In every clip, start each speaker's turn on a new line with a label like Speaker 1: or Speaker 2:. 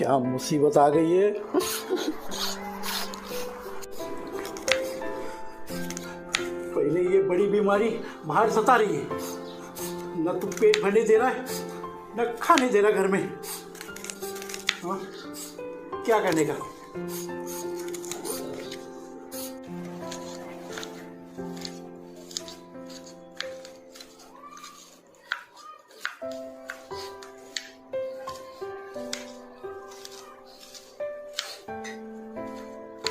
Speaker 1: क्या मुसीबत आ गई है। पहले ये बड़ी बीमारी बाहर सता रही है, न तो पेट भरने दे रहा है न खाने दे रहा घर में। हाँ, क्या करने का।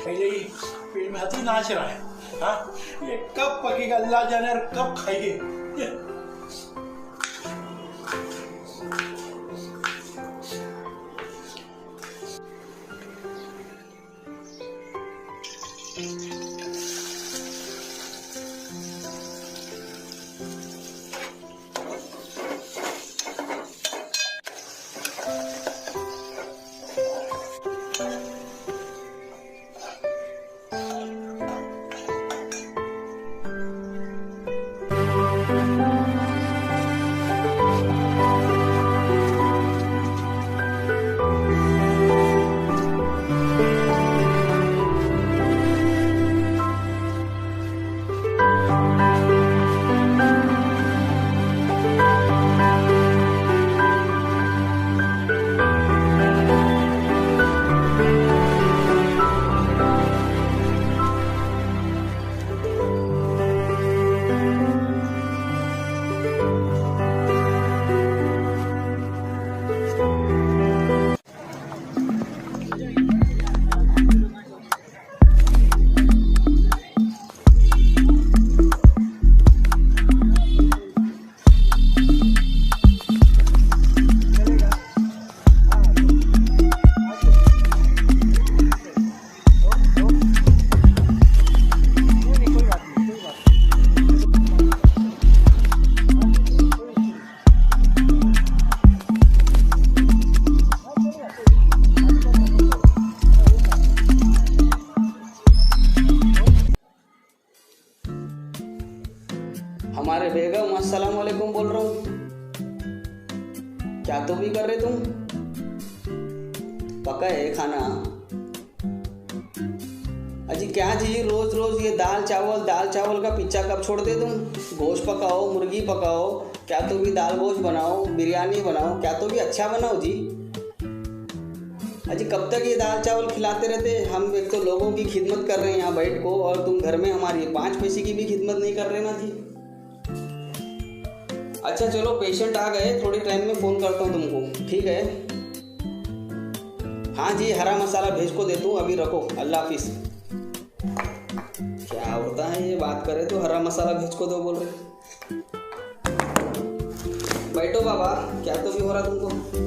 Speaker 1: पहले ही पेट में हाथी नाच रहा है। हाँ, ये कब पकेगा अल्लाह जाने और कब खाएंगे।
Speaker 2: हमारे बेगम अस्सलाम वालेकुम बोल रहा हूँ। क्या तो भी कर रहे तुम? पका है खाना? अजी क्या जी, रोज रोज ये दाल चावल का पिज्जा कब छोड़ दे तुम? गोश्त पकाओ, मुर्गी पकाओ, क्या तो भी दाल गोश्त बनाओ, बिरयानी बनाओ, क्या तो भी अच्छा बनाओ जी। अजी कब तक ये दाल चावल खिलाते रहते? हम एक तो लोगों की खिदमत कर रहे हैं यहाँ बैठ को, और तुम घर में हमारी 5 पैसे की भी खिदमत नहीं कर रहे ना जी। अच्छा चलो, पेशेंट आ गए, थोड़ी टाइम में फ़ोन करता हूँ तुमको, ठीक है? हाँ जी, हरा मसाला भेज को देता हूँ, अभी रखो, अल्लाह हाफिज़। क्या होता है ये, बात करे तो हरा मसाला भेज को दो बोल रहे। बैठो बाबा, क्या तो भी हो रहा तुमको?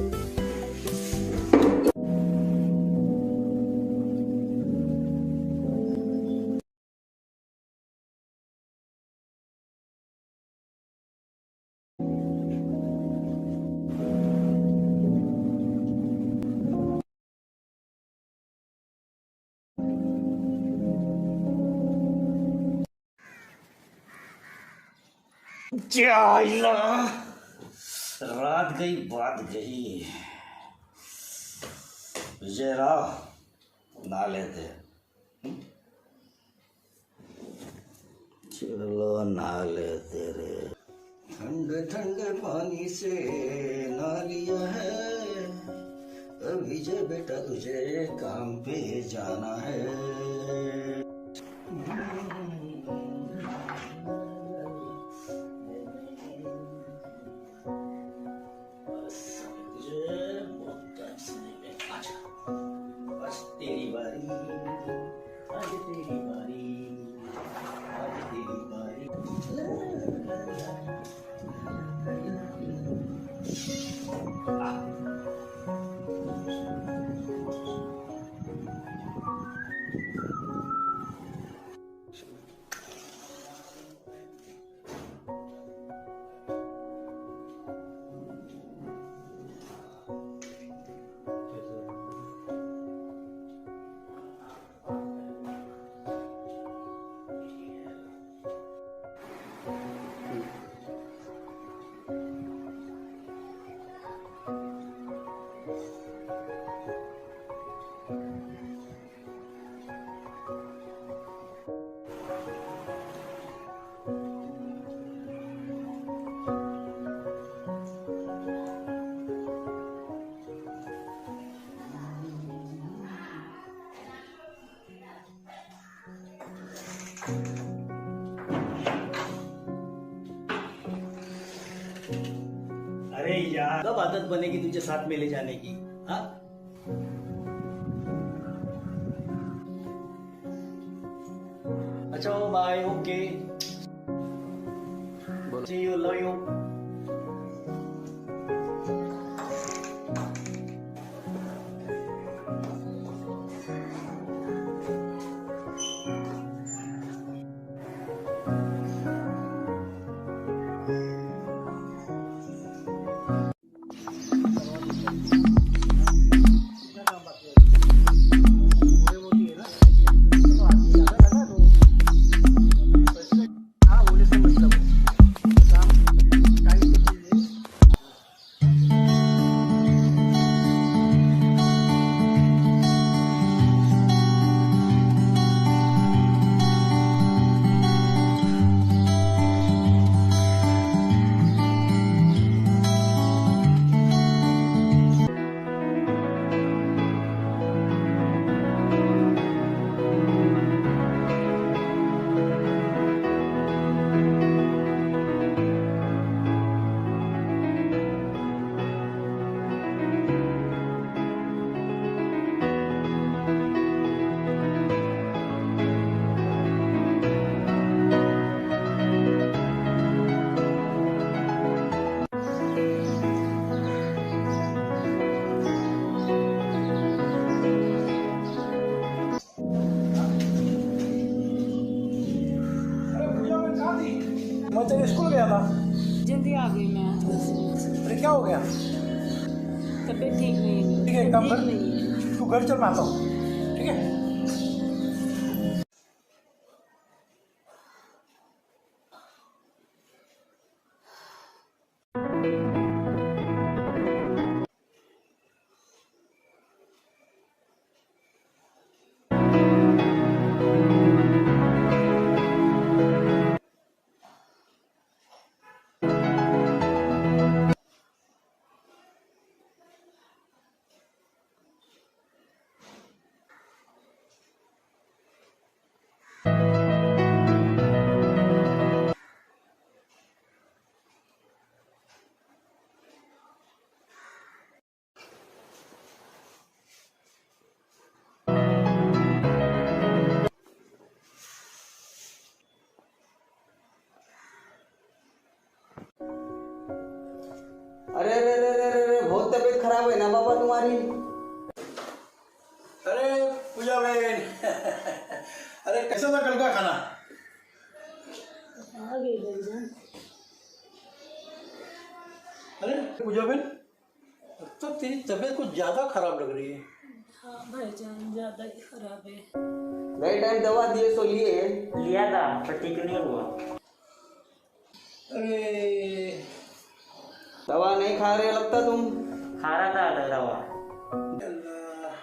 Speaker 1: जाइला, रात गई बात गई। जरा ना लेते, चलो ना लेते रे। ठंडे ठंडे पानी से ना लिया है, अभी जे बेटा तुझे काम पे जाना है। तेरी बारी, आज तेरी बारी, आज तेरी बारी।
Speaker 3: अरे यार, कब आदत बनेगी तुझे साथ में ले जाने की? हाँ, अच्छा bye, okay, see you, love you.
Speaker 4: मैं तो स्कूल गया था।
Speaker 5: जल्दी आ गई मैं।
Speaker 4: अरे क्या हो गया?
Speaker 5: तबीयत ठीक नहीं है।
Speaker 4: ठीक है, एक काम कर,
Speaker 5: ठीक नहीं है।
Speaker 4: तू घर चल, मैं आता हूँ, ठीक है?
Speaker 2: अरे अरे अरे अरे अरे अरे, बहुत तबीयत खराब है ना बाबा तुम्हारी?
Speaker 4: अरे पूजा बहन अरे कैसा था कल का खाना?
Speaker 5: आ गई भाईजान।
Speaker 4: अरे पूजा बहन, अब तो तेरी तबीयत कुछ ज़्यादा खराब लग रही है।
Speaker 5: हाँ भाईजान, ज्यादा ही खराब है।
Speaker 2: गए टाइम दवा दिए सो लिए?
Speaker 6: लिया था पर ठीक नहीं हुआ।
Speaker 4: अरे
Speaker 2: दवा नहीं खा रहे लगता तुम?
Speaker 6: खा रहा था दवा।
Speaker 4: अल्लाह,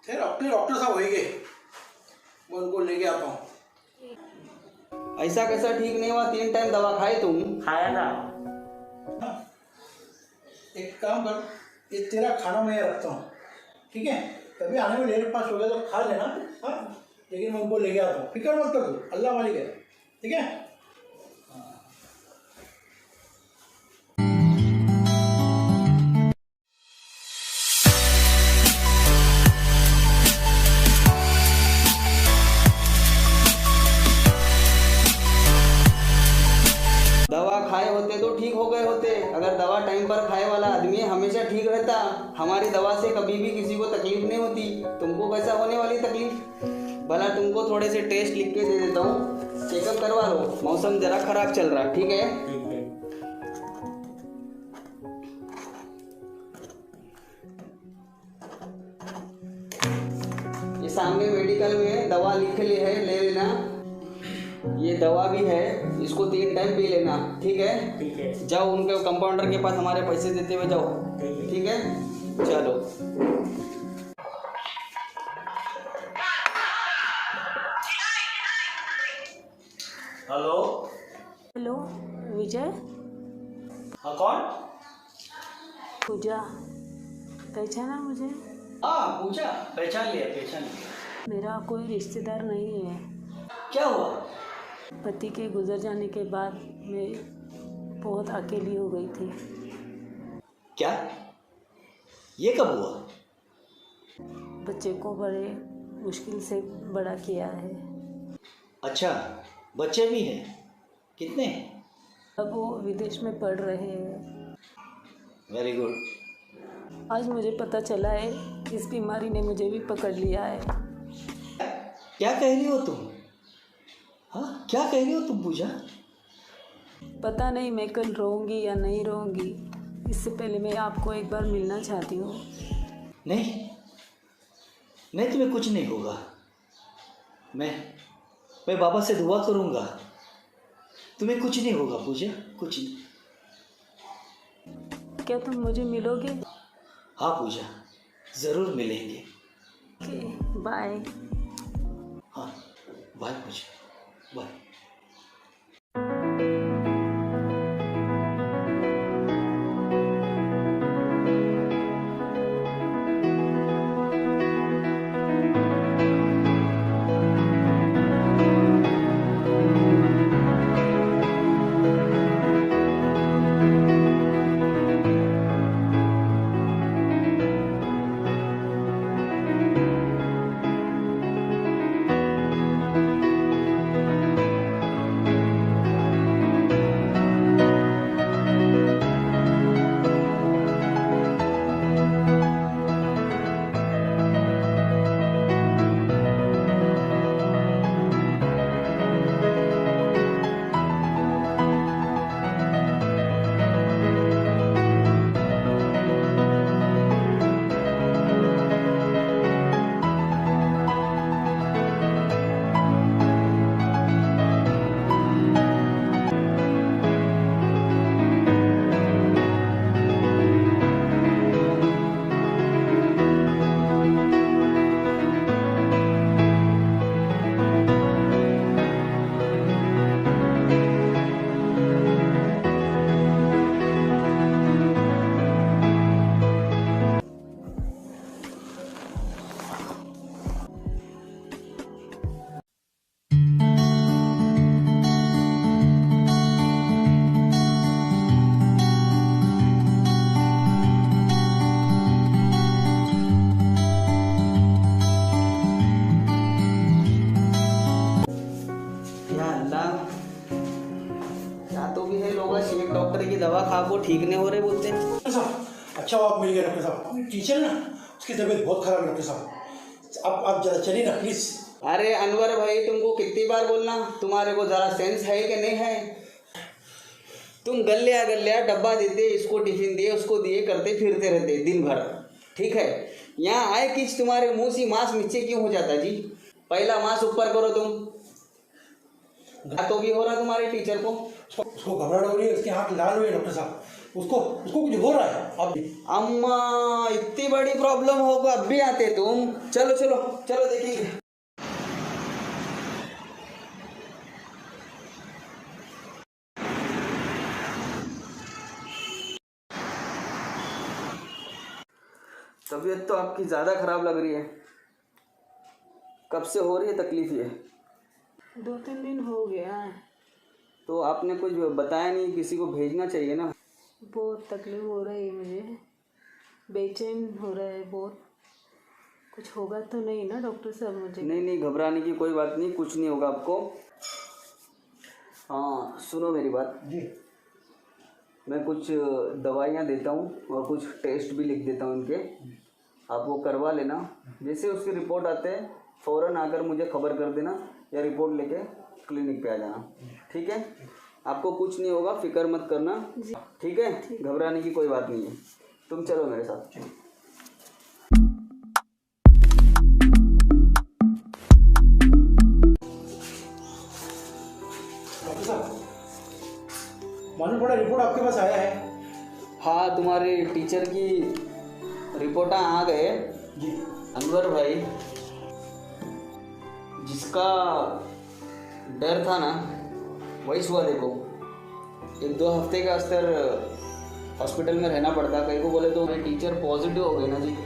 Speaker 4: फिर अपने डॉक्टर साहब होएंगे, मैं उनको लेके आता हूँ।
Speaker 2: ऐसा कैसा ठीक नहीं हुआ? 3 टाइम दवा खाए तुम?
Speaker 6: खाया था।
Speaker 4: एक काम कर, ये तेरा खाना मैं रखता हूँ, ठीक है? कभी आने में लेट पास हो गया तो खा लेना, हाँ? लेकिन मैं उनको लेके आता हूँ, फिक्र मत कर तू, अल्लाह मालिक है, ठीक है?
Speaker 2: दवा खाए होते तो ठीक हो गए होते। अगर दवा टाइम पर खाए वाला आदमी हमेशा ठीक रहता। हमारी दवा से कभी भी किसी को तकलीफ नहीं होती। तुमको कैसा होने वाली तकलीफ? भला तुमको थोड़े से टेस्ट लिख के दे देता हूँ, चेकअप करवा लो। मौसम जरा खराब चल रहा है, ठीक है?
Speaker 6: ठीक है।
Speaker 2: ये सामने मेडिकल में दवा लिखे ली है, ले लेना। ये दवा भी है, इसको 3 टाइम पी लेना, ठीक है?
Speaker 6: ठीक है।
Speaker 2: जाओ उनके कंपाउंडर के पास हमारे पैसे देते हुए जाओ,
Speaker 6: ठीक है।
Speaker 2: ठीक है? चलो।
Speaker 3: हेलो।
Speaker 5: हेलो विजय,
Speaker 3: हाँ, कौन?
Speaker 5: पूजा, पहचाना मुझे?
Speaker 3: हाँ पूछा, पहचान लिया।
Speaker 5: मेरा कोई रिश्तेदार नहीं है।
Speaker 3: क्या हुआ?
Speaker 5: पति के गुजर जाने के बाद मैं बहुत अकेली हो गई थी।
Speaker 3: क्या? ये कब हुआ?
Speaker 5: बच्चे को बड़े मुश्किल से बड़ा किया है।
Speaker 3: अच्छा, बच्चे भी हैं? कितने हैं?
Speaker 5: अब वो विदेश में पढ़ रहे हैं।
Speaker 3: Very good.
Speaker 5: आज मुझे पता चला है इस बीमारी ने मुझे भी पकड़ लिया है।
Speaker 3: क्या कह रही हो तुम? हाँ, क्या कह रही हो तुम पूजा?
Speaker 5: पता नहीं मैं कल रहूँगी या नहीं रहूँगी। इससे पहले मैं आपको एक बार मिलना चाहती हूँ।
Speaker 3: नहीं, तुम्हें कुछ नहीं होगा। मैं बाबा से दुआ करूँगा, तुम्हें कुछ नहीं होगा पूजा, कुछ नहीं।
Speaker 5: क्या तुम मुझे मिलोगे?
Speaker 3: हाँ पूजा, ज़रूर मिलेंगे।
Speaker 5: Okay, bye.
Speaker 3: हाँ, बाय पूजा, बाय।
Speaker 2: डॉक्टर की दवा खा को ठीक नहीं हो रहे बोलते हैं।
Speaker 4: डॉक्टर साहब, अच्छा आप मिल गए डॉक्टर साहब। अपनी टीचर ना, उसकी तबीयत बहुत खराब है डॉक्टर साहब। आप जरा चलिए ना प्लीज़।
Speaker 2: अरे अनवर भाई, तुमको कितनी बार बोलना, तुम्हारे को ज़रा सेंस है कि नहीं है? तुम गल्ले डब्बा देते, इसको टिफिन दिए, उसको दिए, करते फिरते रहते दिन भर, ठीक है। यहाँ आए कि तुम्हारे मुंह से मांस नीचे क्यों हो जाता जी? पहला मांस ऊपर करो तुम। तो भी हो रहा तुम्हारे टीचर को?
Speaker 4: उसको घबराहट हो रही है, उसके हाथ लाल हुए डॉक्टर साहब। उसको कुछ हो रहा है। अब
Speaker 2: अम्मा, इतनी बड़ी प्रॉब्लम होगा अब भी आते तुम? चलो चलो चलो देखिए। तबीयत तो आपकी ज़्यादा खराब लग रही है। कब से हो रही है तकलीफ ये?
Speaker 5: 2-3 दिन हो गया है।
Speaker 2: तो आपने कुछ बताया नहीं, किसी को भेजना चाहिए ना।
Speaker 5: बहुत तकलीफ हो रही है मुझे, बेचैन हो रहा है बहुत। कुछ होगा तो नहीं ना डॉक्टर साहब मुझे?
Speaker 2: नहीं, घबराने की कोई बात नहीं, कुछ नहीं होगा आपको। हाँ सुनो मेरी बात
Speaker 4: जी,
Speaker 2: मैं कुछ दवाइयाँ देता हूँ और कुछ टेस्ट भी लिख देता हूँ इनके, आप वो करवा लेना। जैसे उसकी रिपोर्ट आते हैं फ़ौरन आकर मुझे खबर कर देना, या रिपोर्ट लेके क्लिनिक पे आ जाना, ठीक है? आपको कुछ नहीं होगा, फिक्र मत करना, ठीक है? घबराने की कोई बात नहीं है। तुम चलो मेरे साथ।
Speaker 4: डॉक्टर साहब, मालूम पड़ा रिपोर्ट आपके पास आया है?
Speaker 2: हाँ, तुम्हारे टीचर की रिपोर्ट आ गए
Speaker 4: जी।
Speaker 2: अनवर भाई। जिसका डर था ना वही हुआ। देखो 1-2 हफ्ते का अस्तर हॉस्पिटल में रहना पड़ता। कहीं को बोले तो मेरे टीचर पॉजिटिव हो गए ना जी।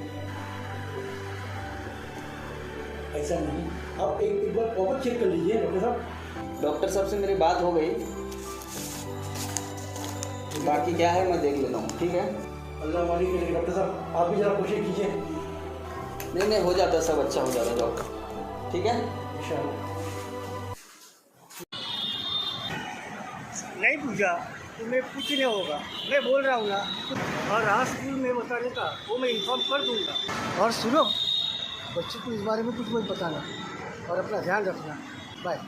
Speaker 4: ऐसा नहीं, आप एक बार प्रॉपर चेक कर लीजिए डॉक्टर साहब।
Speaker 2: डॉक्टर साहब से मेरी बात हो गई, बाकी क्या है मैं देख लेता हूँ, ठीक है?
Speaker 4: अल्लाह मालिक है डॉक्टर साहब, आप भी जरा कोशिश कीजिए।
Speaker 2: नहीं हो जाता, सब अच्छा हो जाता डॉक्टर, ठीक है?
Speaker 4: इंशाल्लाह।
Speaker 3: नहीं पूजा, तुम्हें कुछ नहीं होगा, मैं बोल रहा हूँ ना। और रहा स्कूल में बताने का, वो मैं इन्फॉर्म कर दूँगा। और सुनो, बच्चे को इस बारे में कुछ मत बताना और अपना ध्यान रखना। बाय।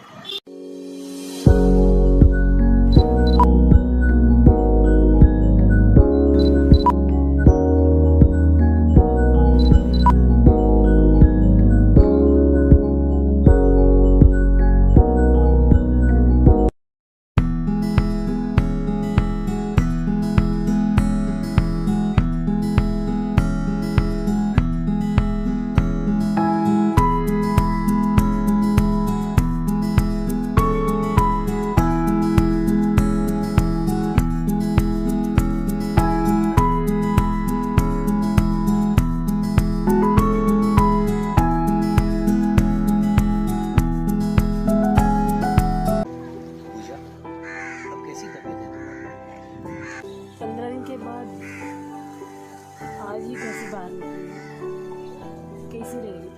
Speaker 1: पूजा, अब कैसी तबीयत है तुम्हारी?
Speaker 5: 15 दिन के बाद आज ही घर से बाहर निकली, कैसी रहेगी?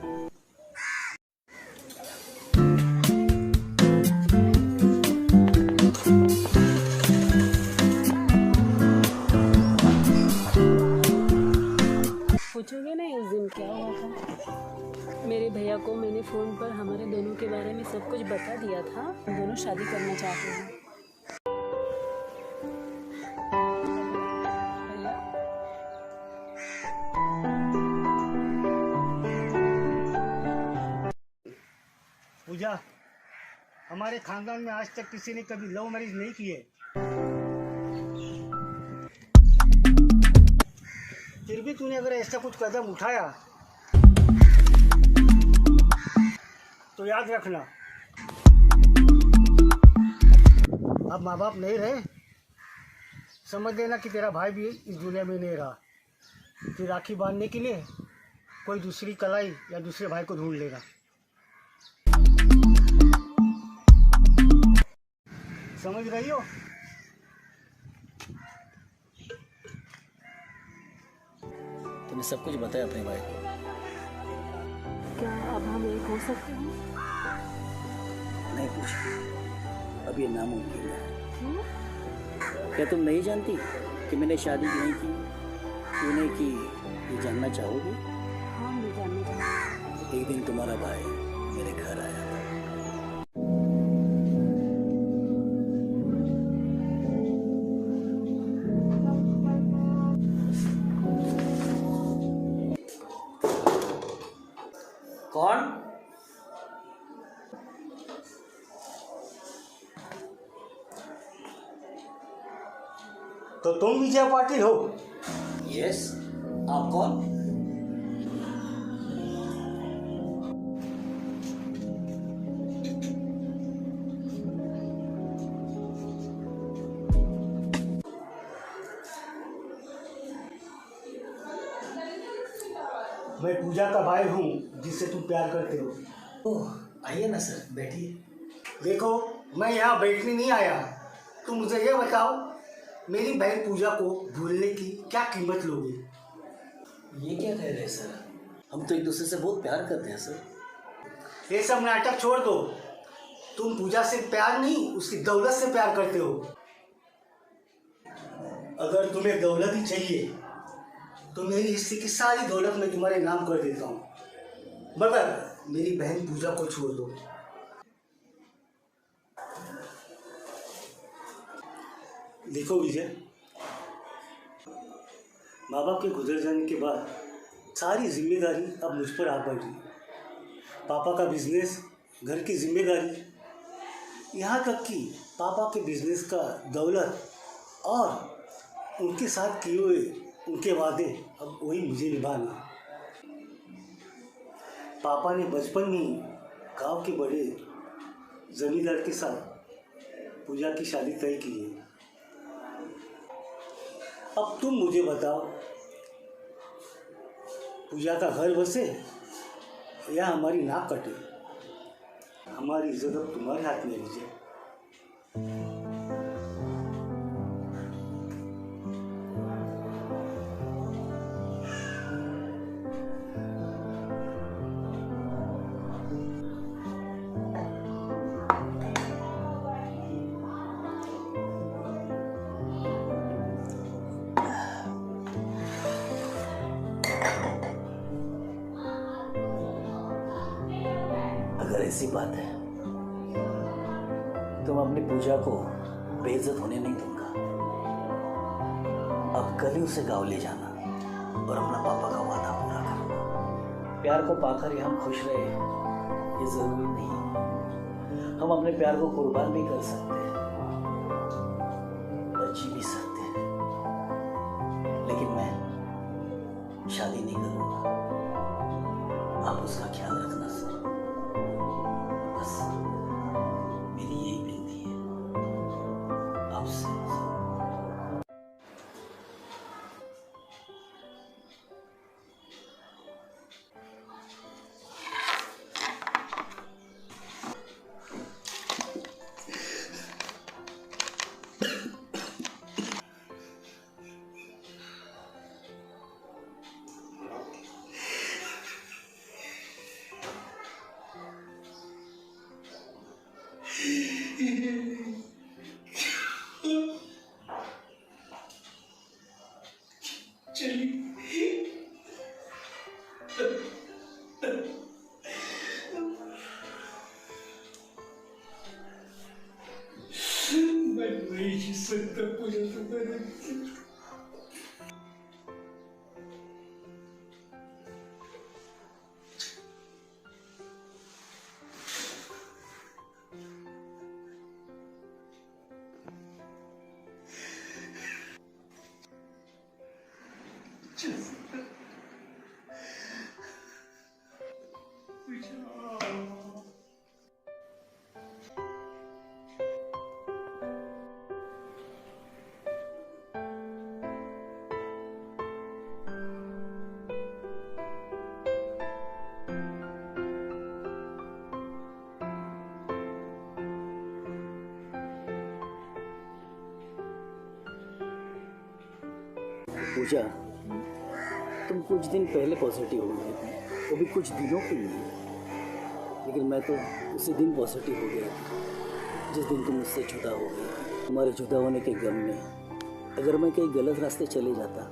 Speaker 5: पूछोगे नहीं उस दिन क्या हुआ था? मेरे भैया को मैंने फ़ोन पर हमारे दोनों के बारे में सब कुछ बता दिया था। हम दोनों शादी करना चाहते हैं। भैया,
Speaker 3: पूजा, हमारे खानदान में आज तक किसी ने कभी लव मैरिज नहीं की है। फिर भी तूने अगर ऐसा कुछ कदम उठाया तो याद रखना, अब माँ बाप नहीं रहे, समझ लेना कि तेरा भाई भी इस दुनिया में नहीं रहा। फिर राखी बांधने के लिए कोई दूसरी कलाई या दूसरे भाई को ढूंढ लेगा। समझ रही हो?
Speaker 1: तूने सब कुछ बताया अपने भाई को?
Speaker 5: क्या अब हम एक हो सकते हैं?
Speaker 1: नहीं पूछा, अब ये नामुमकिन है।
Speaker 5: क्यों?
Speaker 1: क्या तुम नहीं जानती कि मैंने शादी नहीं की, क्यों नहीं की, ये जानना चाहोगी?
Speaker 5: हाँ, मैं जानना चाहूँगी।
Speaker 1: एक दिन तुम्हारा भाई मेरे घर आया था।
Speaker 2: कौन?
Speaker 3: तो तुम विजय पाटिल हो?
Speaker 1: यस, आप कौन?
Speaker 3: मैं पूजा का भाई हूँ जिससे तुम प्यार करते हो।
Speaker 1: ओह, आइए ना सर, बैठिए।
Speaker 3: देखो, मैं यहाँ बैठने नहीं आया। तुम मुझे ये बताओ, मेरी बहन पूजा को भूलने की क्या कीमत लोगे?
Speaker 1: ये क्या कह रहे हैं सर? हम तो एक दूसरे से बहुत प्यार करते हैं सर।
Speaker 3: ये सब नाटक छोड़ दो। तुम पूजा से प्यार नहीं, उसकी दौलत से प्यार करते हो। अगर तुम्हें दौलत ही चाहिए तो मेरी हिस्से की सारी दौलत मैं तुम्हारे नाम कर देता हूँ, मगर मेरी बहन पूजा को छोड़ दो। देखो विजय, माँ बाप के गुजर जाने के बाद सारी जिम्मेदारी अब मुझ पर आ पड़ी। पापा का बिजनेस, घर की जिम्मेदारी, यहाँ तक कि पापा के बिजनेस का दौलत और उनके साथ किए हुए उनके वादे अब वही मुझे निभाना। पापा ने बचपन में ही गांव के बड़े जमींदार के साथ पूजा की शादी तय की है। अब तुम मुझे बताओ, पूजा का घर बसे या हमारी नाक कटे, हमारी इज्जत अब तुम्हारे हाथ में लीजिए।
Speaker 1: अगर ऐसी बात है तो मैं अपनी पूजा को बेइज्जत होने नहीं दूंगा। अब कल ही उसे गाँव ले जाना और अपना पापा का वादा पूरा करना। प्यार को पाकर ही हम खुश रहे ये जरूरी नहीं। हम अपने प्यार को कुर्बान भी कर सकते हैं और जी भी सकते हैं, लेकिन मैं शादी नहीं करूंगा। आप उसका ख्याल रखना सर, बस मेरी यही विनती है आपसे।
Speaker 4: मैं नहीं जी सकता पूजा तुम्हारे।
Speaker 1: पूजा, तुम कुछ दिन पहले पॉजिटिव हो गए थे, वो भी कुछ दिनों के लिए, लेकिन मैं तो उसी दिन पॉजिटिव हो गया था जिस दिन तुम मुझसे जुदा हो गए। तुम्हारे जुदा होने के गम में अगर मैं कहीं गलत रास्ते चले जाता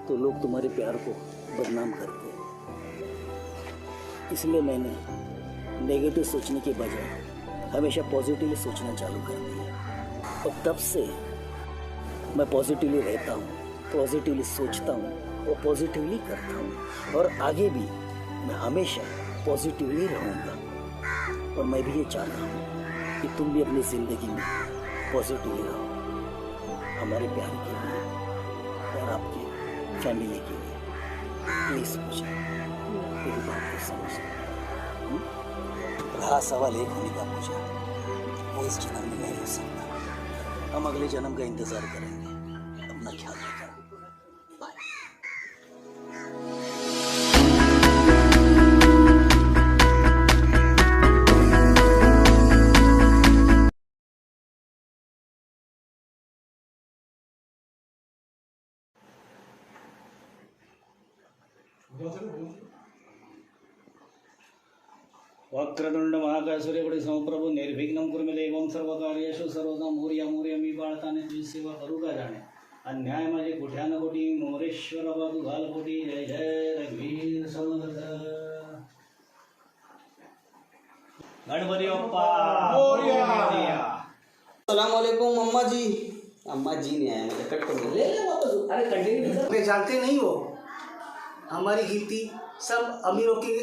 Speaker 1: तो लोग तुम्हारे प्यार को बदनाम करते। इसलिए मैंने नेगेटिव सोचने के बजाय हमेशा पॉजिटिवली सोचना चालू कर दिया और तब से मैं पॉजिटिवली रहता हूँ, पॉजिटिवली सोचता हूँ और पॉजिटिवली करता हूँ और आगे भी मैं हमेशा पॉजिटिवली रहूँगा। और मैं भी ये चाहता हूँ कि तुम भी अपनी ज़िंदगी में पॉजिटिवली रहो, हमारे प्यार के लिए और आपकी फैमिली के लिए। प्लीज़ पूजा, मेरी बात को समझना। रहा सवाल एक होने का पूजा, वो इस जन्म में नहीं हो सकता। हम अगले जन्म का इंतज़ार करेंगे। अपना ख्याल रखना। बाय।
Speaker 2: वक्रतुंड महाकाय सूर्यकोटी समप्रभु निर्विघ्नं कुरु मे देवं सर्वकार्येषु सर्वदा मोरया मोरया मी बाळताने तुझी सेवा करू का जाणे। अन्याय माझे कोट्यान कोटी मोरेश्वर बाबू घालकोटी। जय जय रघुवीर समर्थ। गणपति बप्पा मोरया। अस्सलाम वालेकुम अम्मा जी। अम्मा जी नहीं आया, मैं कट कर ले वापस। अरे कंटिन्यू कर।
Speaker 3: मैं जानते नहीं हो हमारी गिनती सब अमीरों की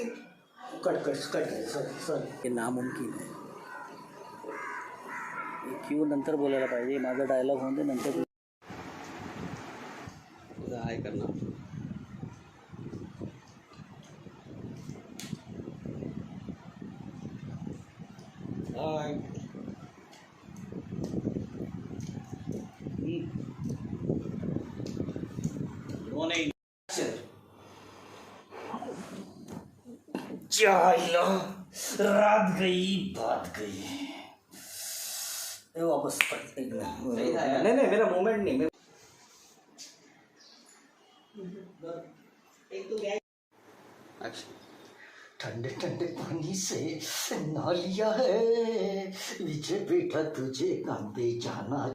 Speaker 3: कट सॉरी।
Speaker 1: हे नामुमकिन आहे। क्यों नंतर बोलायला पाहिजे, माझा डायलॉग होऊन दे नंतर।
Speaker 2: हाय करना। हाय। मॉर्निंग।
Speaker 1: चाइला रात गई बात गई वापस एक नहीं नहीं मेरा मूवमेंट नहीं ठंडे ठंडे पानी से नहा लिया है विजय बेटा तुझे काम पे जाना